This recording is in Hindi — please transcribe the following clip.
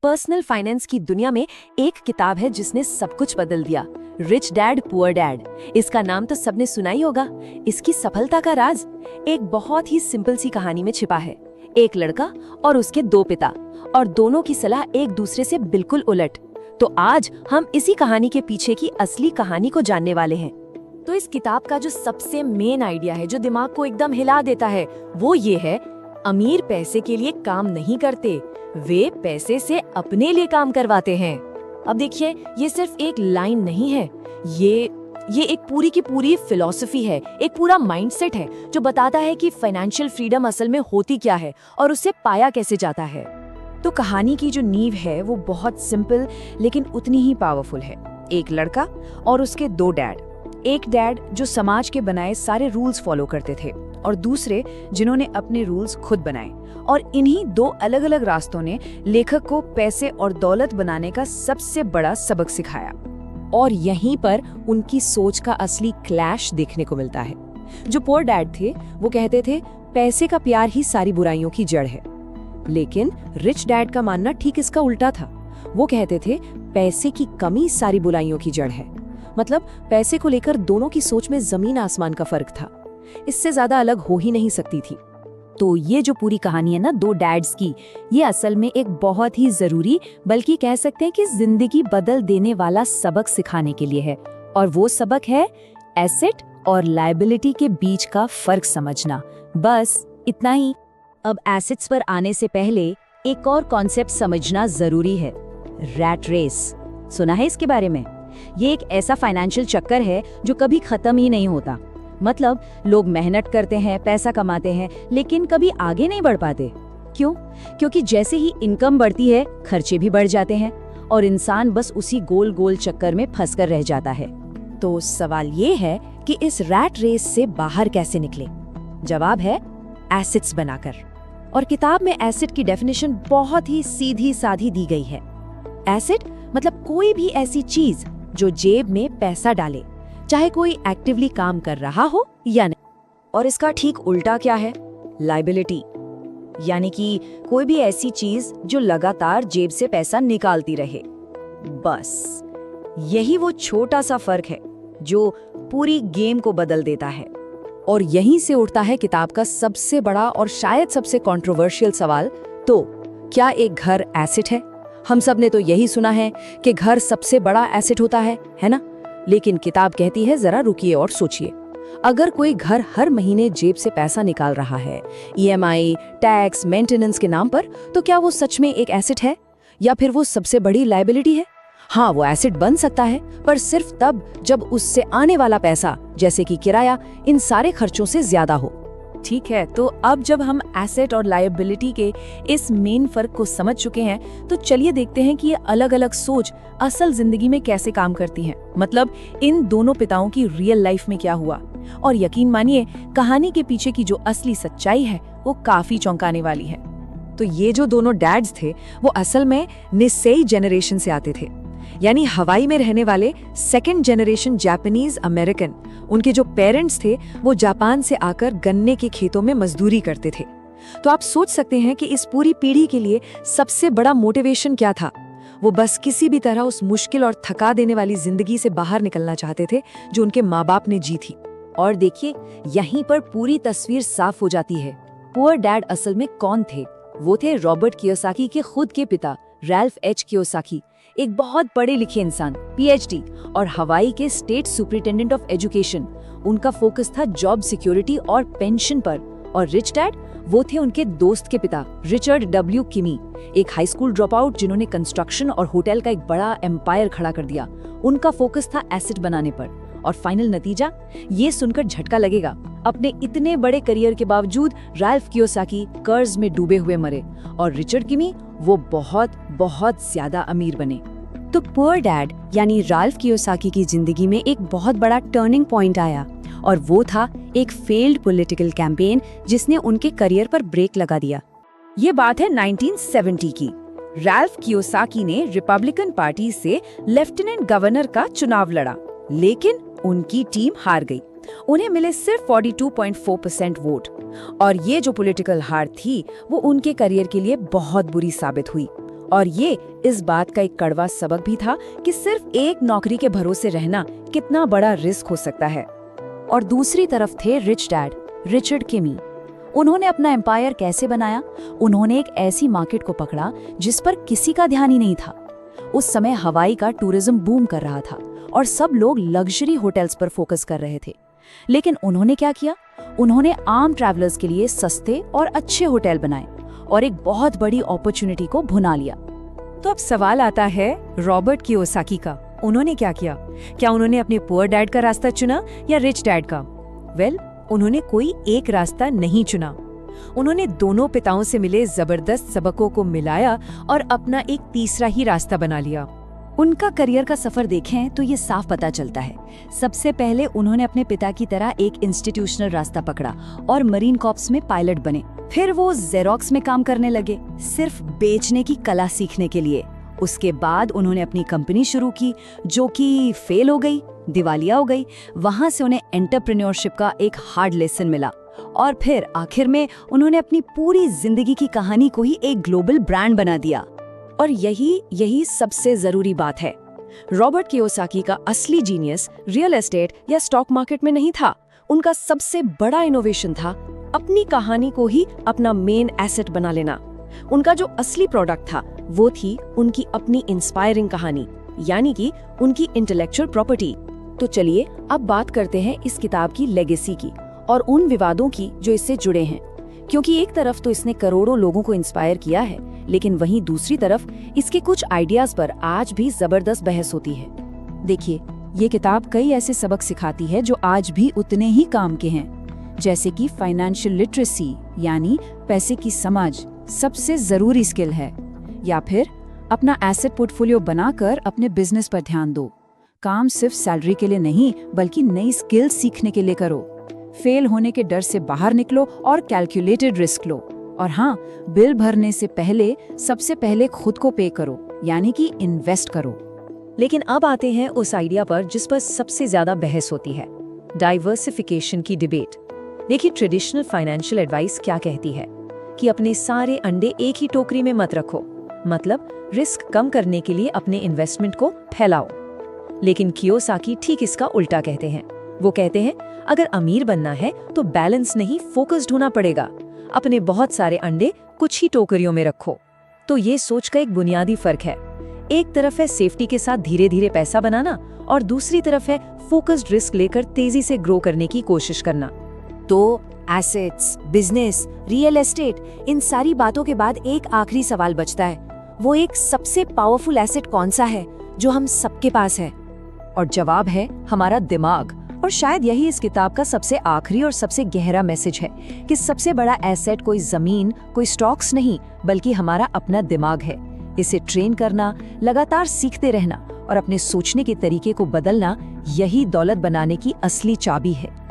पर्सनल फाइनेंस की दुनिया में एक किताब है जिसने सब कुछ बदल दिया, रिच डैड पुअर डैड। इसका नाम तो सबने सुना ही होगा। इसकी सफलता का राज एक बहुत ही सिंपल सी कहानी में छिपा है। एक लड़का और उसके दो पिता, और दोनों की सलाह एक दूसरे से बिल्कुल उलट। तो आज हम इसी कहानी के पीछे की असली कहानी को जानने वाले हैं। तो इस किताब का जो सबसे मेन आइडिया है, जो दिमाग को एकदम हिला देता है, वो ये है, अमीर पैसे के लिए काम नहीं करते, वे पैसे से अपने लिए काम करवाते हैं। अब देखिए, ये सिर्फ एक लाइन नहीं है, ये एक पूरी की पूरी फिलॉसफी है, एक पूरा माइंडसेट है जो बताता है कि फाइनेंशियल फ्रीडम असल में होती क्या है और उससे पाया कैसे जाता है। तो कहानी की जो नींव है वो बहुत सिंपल लेकिन उतनी ही पावरफुल है। एक लड़का और उसके दो डैड। एक डैड जो समाज के बनाए सारे रूल्स फॉलो करते थे, और दूसरे जिन्होंने अपने रूल्स खुद बनाए। और इन्हीं दो अलग अलग रास्तों ने लेखक को पैसे और दौलत बनाने का सबसे बड़ा सबक सिखाया। और यहीं पर उनकी सोच का असली क्लैश देखने को मिलता है। जो पुअर डैड थे वो कहते थे पैसे का प्यार ही सारी बुराइयों की जड़ है, लेकिन रिच डैड का मानना ठीक इसका उल्टा था। वो कहते थे पैसे की कमी सारी बुराइयों की जड़ है। मतलब पैसे को लेकर दोनों की सोच में जमीन आसमान का फर्क था। इससे ज्यादा अलग हो ही नहीं सकती थी। तो ये जो पूरी कहानी है ना दो डैड्स की, ये असल में एक बहुत ही जरूरी, बल्कि कह सकते हैं कि जिंदगी बदल देने वाला सबक सिखाने के लिए है। और वो सबक है एसेट और लायबिलिटी के बीच का फर्क समझना। बस इतना ही। अब एसेट्स पर आने से पहले एक और कॉन्सेप्ट समझना जरूरी है, रैट रेस। सुना है इसके बारे में? ये एक ऐसा फाइनेंशियल चक्कर है जो कभी खत्म ही नहीं होता। मतलब लोग मेहनत करते हैं, पैसा कमाते हैं, लेकिन कभी आगे नहीं बढ़ पाते। क्यों? क्योंकि जैसे ही इनकम बढ़ती है, खर्चे भी बढ़ जाते हैं और इंसान बस उसी गोल गोल चक्कर में फंसकर रह जाता है। तो सवाल ये है कि इस रैट रेस से बाहर कैसे निकले? जवाब है एसेट्स बनाकर। और किताब में एसेट की डेफिनेशन बहुत ही सीधी साधी दी गई है। एसेट मतलब कोई भी ऐसी चीज जो जेब में पैसा डाले, चाहे कोई एक्टिवली काम कर रहा हो या नहीं। और इसका ठीक उल्टा क्या है? लायबिलिटी, यानी कि कोई भी ऐसी चीज जो लगातार जेब से पैसा निकालती रहे। बस यही वो छोटा सा फर्क है जो पूरी गेम को बदल देता है। और यहीं से उठता है किताब का सबसे बड़ा और शायद सबसे कंट्रोवर्शियल सवाल, तो क्या एक घर एसेट है? हम सब ने तो यही सुना है कि घर सबसे बड़ा एसेट होता है ना? लेकिन किताब कहती है जरा रुकिए और सोचिए। अगर कोई घर हर महीने जेब से पैसा निकाल रहा है, ईएमआई, टैक्स, मेंटेनेंस के नाम पर, तो क्या वो सच में एक एसेट है या फिर वो सबसे बड़ी लायबिलिटी है? हाँ, वो एसेट बन सकता है, पर सिर्फ तब जब उससे आने वाला पैसा, जैसे कि किराया, इन सारे खर्चों से ज्यादा हो। ठीक है, तो अब जब हम एसेट और लायबिलिटी के इस मेन फर्क को समझ चुके हैं, तो चलिए देखते हैं कि ये अलग अलग सोच असल जिंदगी में कैसे काम करती हैं। मतलब इन दोनों पिताओं की रियल लाइफ में क्या हुआ। और यकीन मानिए, कहानी के पीछे की जो असली सच्चाई है वो काफी चौंकाने वाली है। तो ये जो दोनों डैड्स थे वो असल में निसेई जनरेशन से आते थे, यानी हवाई में रहने वाले सेकंड जनरेशन जापानीज अमेरिकन। उनके जो पेरेंट्स थे वो जापान से आकर गन्ने के खेतों में मजदूरी करते थे। तो आप सोच सकते हैं कि इस पूरी पीढ़ी के लिए सबसे बड़ा मोटिवेशन क्या था। वो बस किसी भी तरह उस मुश्किल और थका देने वाली जिंदगी से बाहर निकलना चाहते थे जो उनके माँ बाप ने जी थी। और देखिए, यहीं पर पूरी तस्वीर साफ हो जाती है। पुअर डैड असल में कौन थे? वो थे रॉबर्ट कियोसाकी के खुद के पिता, रैल्फ एच कियोसाकी, एक बहुत पढ़े लिखे इंसान, पीएचडी और हवाई के स्टेट सुपरिटेंडेंट ऑफ एजुकेशन। उनका फोकस था जॉब सिक्योरिटी और पेंशन पर। और रिच डैड, वो थे उनके दोस्त के पिता, रिचर्ड डब्ल्यू किमी, एक हाई स्कूल ड्रॉप आउट जिन्होंने कंस्ट्रक्शन और होटल का एक बड़ा एम्पायर खड़ा कर दिया। उनका फोकस था एसेट बनाने पर। और फाइनल नतीजा, ये सुनकर झटका लगेगा, अपने इतने बड़े करियर के बावजूद रैल्फ कियोसाकी कर्ज में डूबे हुए मरे, और रिचर्ड किमी वो बहुत बहुत ज्यादा अमीर बने। तो पुअर डैड यानी रैल्फ कियोसाकी की जिंदगी में एक बहुत बड़ा टर्निंग पॉइंट आया, और वो था एक फेल्ड पॉलिटिकल कैंपेन जिसने उनके करियर पर ब्रेक लगा दिया। ये बात है 1970 की। रैल्फ कियोसाकी ने रिपब्लिकन पार्टी से लेफ्टिनेंट गवर्नर का चुनाव लड़ा, लेकिन उनकी टीम हार गई। उन्हें मिले सिर्फ 42.4% वोट। और ये जो पॉलिटिकल हार थी वो उनके करियर के लिए बहुत बुरी साबित हुई। और ये इस बात का एक कड़वा सबक भी था कि सिर्फ एक नौकरी के भरोसे रहना कितना बड़ा रिस्क हो सकता है। और दूसरी तरफ थे रिच डैड, रिचर्ड किमी। उन्होंने अपना एम्पायर कैसे बनाया? उन्होंने एक ऐसी मार्केट को पकड़ा जिस पर किसी का ध्यान ही नहीं था। उस समय हवाई का टूरिज्म बूम कर रहा था और सब लोग लग्जरी होटल्स पर फोकस कर रहे थे। लेकिन उन्होंने क्या किया? उन्होंने आम ट्रैवलर्स के लिए सस्ते और अच्छे होटल बनाए और एक बहुत बड़ी अपॉर्चुनिटी को भुना लिया। तो अब सवाल आता है रॉबर्ट कियोसाकी का। उन्होंने क्या किया? क्या उन्होंने अपने पुअर डैड का रास्ता चुना या रिच डैड का? वेल, उन्होंने कोई एक रास्ता नहीं चुना। उन्होंने दोनों पिताओं से मिले जबरदस्त सबकों को मिलाया और अपना एक तीसरा ही रास्ता बना लिया। उनका करियर का सफर देखें तो ये साफ पता चलता है। सबसे पहले उन्होंने अपने पिता की तरह एक इंस्टीट्यूशनल रास्ता पकड़ा और मरीन कॉर्प्स में पायलट बने। फिर वो जेरोक्स में काम करने लगे, सिर्फ बेचने की कला सीखने के लिए। उसके बाद उन्होंने अपनी कंपनी शुरू की जो कि फेल हो गई, दिवालिया हो गई। वहां से उन्हें एंटरप्रेन्योरशिप का एक हार्ड लेसन मिला और फिर आखिर में उन्होंने अपनी पूरी जिंदगी की कहानी को ही एक ग्लोबल ब्रांड बना दिया। और यही सबसे जरूरी बात है। रॉबर्ट कियोसाकी का असली जीनियस रियल एस्टेट या स्टॉक मार्केट में नहीं था। उनका सबसे बड़ा इनोवेशन था अपनी कहानी को ही अपना मेन एसेट बना लेना। उनका जो असली प्रोडक्ट था वो थी उनकी अपनी इंस्पायरिंग कहानी, यानी कि उनकी इंटेलेक्चुअल प्रॉपर्टी। तो चलिए अब बात करते हैं इस किताब की लेगेसी की और उन विवादों की जो इससे जुड़े हैं। क्योंकि एक तरफ तो इसने करोड़ों लोगों को इंस्पायर किया है, लेकिन वहीं दूसरी तरफ इसके कुछ आइडियाज पर आज भी जबरदस्त बहस होती है। देखिए, ये किताब कई ऐसे सबक सिखाती है जो आज भी उतने ही काम के हैं, जैसे कि फाइनेंशियल लिटरेसी यानी पैसे की समझ सबसे जरूरी स्किल है, या फिर अपना एसेट पोर्टफोलियो बनाकर अपने बिजनेस पर ध्यान दो। काम सिर्फ सैलरी के लिए नहीं बल्कि नई स्किल सीखने के लिए करो। फेल होने के डर से बाहर निकलो और कैलकुलेटेड रिस्क लो। और हाँ, बिल भरने से पहले सबसे पहले खुद को पे करो, यानी कि इन्वेस्ट करो। लेकिन अब आते हैं उस आइडिया पर जिस पर सबसे ज्यादा बहस होती है, डाइवर्सिफिकेशन की डिबेट। देखिए, ट्रेडिशनल फाइनेंशियल एडवाइस क्या कहती है कि अपने सारे अंडे एक ही टोकरी में मत रखो, मतलब रिस्क कम करने के लिए अपने इन्वेस्टमेंट को फैलाओ। लेकिन कियोसाकी ठीक इसका उल्टा कहते हैं। वो कहते हैं अगर अमीर बनना है तो बैलेंस नहीं, फोकस्ड होना पड़ेगा। अपने बहुत सारे अंडे कुछ ही टोकरियों में रखो। तो ये सोच का एक बुनियादी फर्क है। एक तरफ है सेफ्टी के साथ धीरे धीरे पैसा बनाना और दूसरी तरफ है फोकस्ड रिस्क लेकर तेजी से ग्रो करने की कोशिश करना। तो एसेट्स, बिजनेस, रियल एस्टेट, इन सारी बातों के बाद एक आखिरी सवाल बचता है, वो एक सबसे पावरफुल एसेट कौन सा है जो हम सबके पास है? और जवाब है हमारा दिमाग। और शायद यही इस किताब का सबसे आखिरी और सबसे गहरा मैसेज है कि सबसे बड़ा एसेट कोई जमीन, कोई स्टॉक्स नहीं, बल्कि हमारा अपना दिमाग है। इसे ट्रेन करना, लगातार सीखते रहना और अपने सोचने के तरीके को बदलना, यही दौलत बनाने की असली चाबी है।